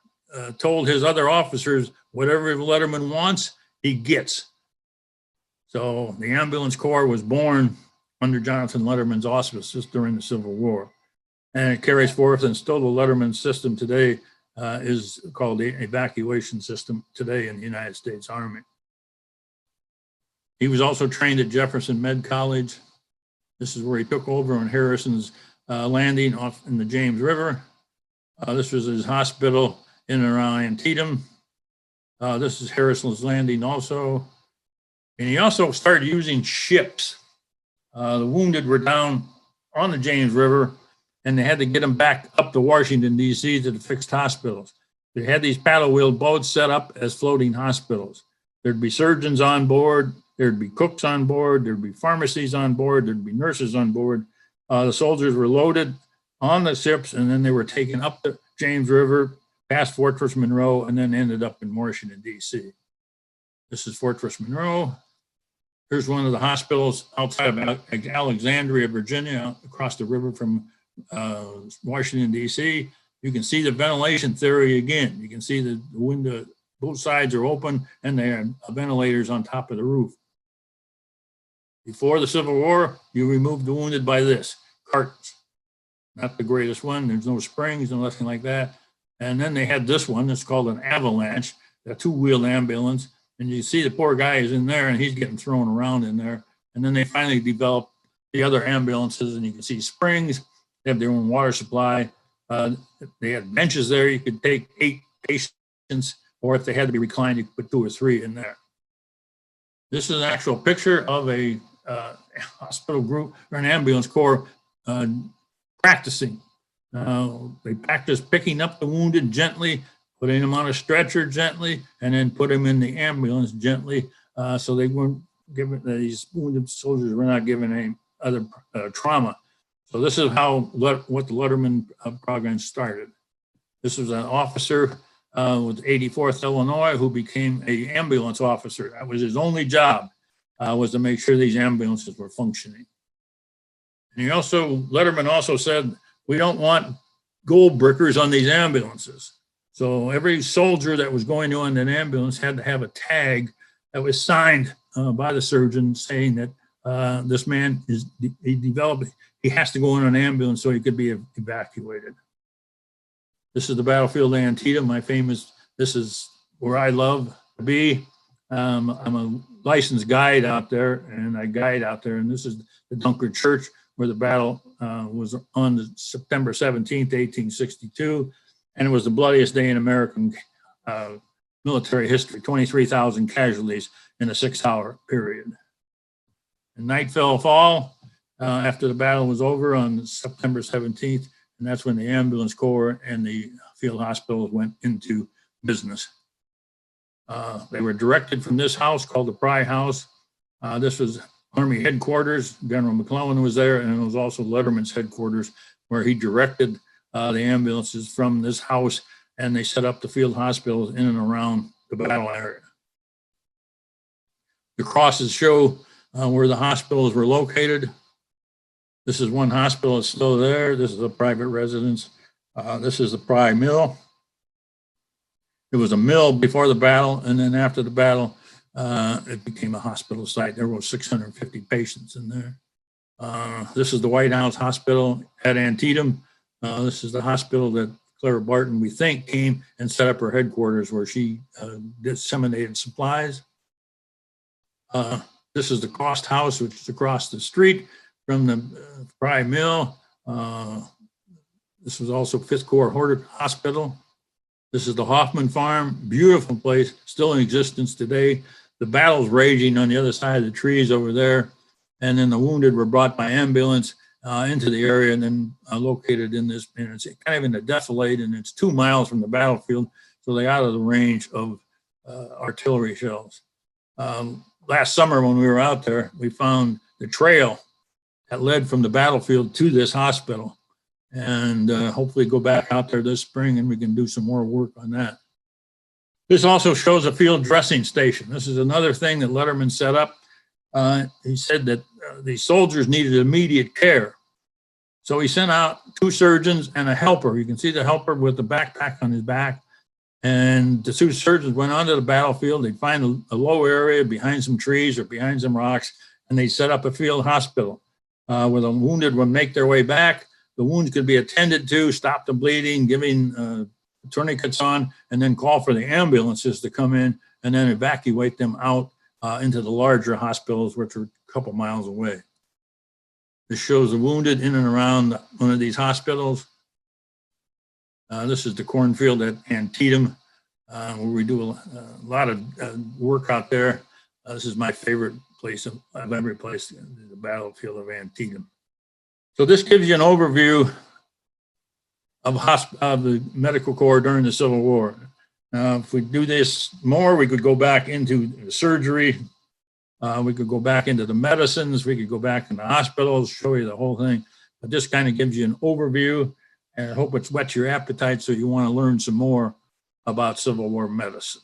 Speaker 1: told his other officers, whatever Letterman wants, he gets. So the ambulance corps was born under Jonathan Letterman's auspices during the Civil War. And it carries forth, and still the Letterman system today is called the evacuation system today in the United States Army. He was also trained at Jefferson Med College. This is where he took over on Harrison's Landing off in the James River. This was his hospital in and around Antietam. This is Harrison's Landing also. And he also started using ships. The wounded were down on the James River, and they had to get them back up to Washington, D.C. to the fixed hospitals. They had these paddle wheel boats set up as floating hospitals. There'd be surgeons on board. There'd be cooks on board. There'd be pharmacies on board. There'd be nurses on board. The soldiers were loaded on the ships, and then they were taken up the James River, past Fortress Monroe, and then ended up in Washington, D.C. This is Fortress Monroe. Here's one of the hospitals outside of Alexandria, Virginia, across the river from Washington, D.C. You can see the ventilation theory again. You can see the window, both sides are open, and there are ventilators on top of the roof. Before the Civil War, you removed the wounded by this, cartons. Not the greatest one. There's no springs and nothing like that. And then they had this one. It's called an avalanche, a two-wheeled ambulance. And you see the poor guy is in there, and he's getting thrown around in there. And then they finally developed the other ambulances, and you can see springs. They have their own water supply. They had benches there. You could take 8 patients, or if they had to be reclined, you could put 2 or 3 in there. This is an actual picture of a hospital group or an ambulance corps practicing. They practice picking up the wounded gently, putting them on a stretcher gently, and then put them in the ambulance gently. So they weren't given, these wounded soldiers were not given any other trauma. So this is how what the Letterman program started. This was an officer with 84th Illinois who became an ambulance officer. That was his only job, was to make sure these ambulances were functioning. And Letterman also said, we don't want gold brickers on these ambulances. So every soldier that was going on an ambulance had to have a tag that was signed by the surgeon saying that this man he has to go in an ambulance so he could be evacuated. This is the battlefield of Antietam, this is where I love to be. I'm a licensed guide out there, and I guide out there, and this is the Dunkard Church where the battle was on September 17th, 1862, and it was the bloodiest day in American military history, 23,000 casualties in a 6-hour period. And night fell fall after the battle was over on September 17th, and that's when the ambulance corps and the field hospitals went into business. They were directed from this house called the Pry House. This was Army headquarters. General McClellan was there, and it was also Letterman's headquarters where he directed the ambulances from this house, and they set up the field hospitals in and around the battle area. The crosses show where the hospitals were located. This is one hospital that's still there. This is a private residence. This is the Pry Mill. It was a mill before the battle, and then after the battle, it became a hospital site. There were 650 patients in there. This is the White House Hospital at Antietam. This is the hospital that Clara Barton, we think, came and set up her headquarters where she disseminated supplies. This is the Cost House, which is across the street from the Pry Mill. This was also Fifth Corps Hospital. This is the Hoffman Farm, beautiful place, still in existence today. The battle's raging on the other side of the trees over there. And then the wounded were brought by ambulance into the area and then located in this, and it's kind of in the defilade, and it's 2 miles from the battlefield, so they're out of the range of artillery shells. Last summer when we were out there, we found the trail that led from the battlefield to this hospital, and hopefully go back out there this spring and we can do some more work on that. This also shows a field dressing station. This is another thing that Letterman set up. He said that the soldiers needed immediate care. So he sent out 2 surgeons and a helper. You can see the helper with the backpack on his back. And the 2 surgeons went onto the battlefield. They'd find a low area behind some trees or behind some rocks, and they set up a field hospital where the wounded would make their way back. The wounds could be attended to, stop the bleeding, giving tourniquets on, and then call for the ambulances to come in and then evacuate them out into the larger hospitals, which are a couple miles away. This shows the wounded in and around one of these hospitals. This is the cornfield at Antietam, where we do a lot of work out there. This is my favorite place of every place, the battlefield of Antietam. So this gives you an overview of the medical corps during the Civil War. Now, if we do this more, we could go back into the surgery. We could go back into the medicines. We could go back in the hospitals, show you the whole thing. But this kind of gives you an overview, and I hope it's whet your appetite so you want to learn some more about Civil War medicine.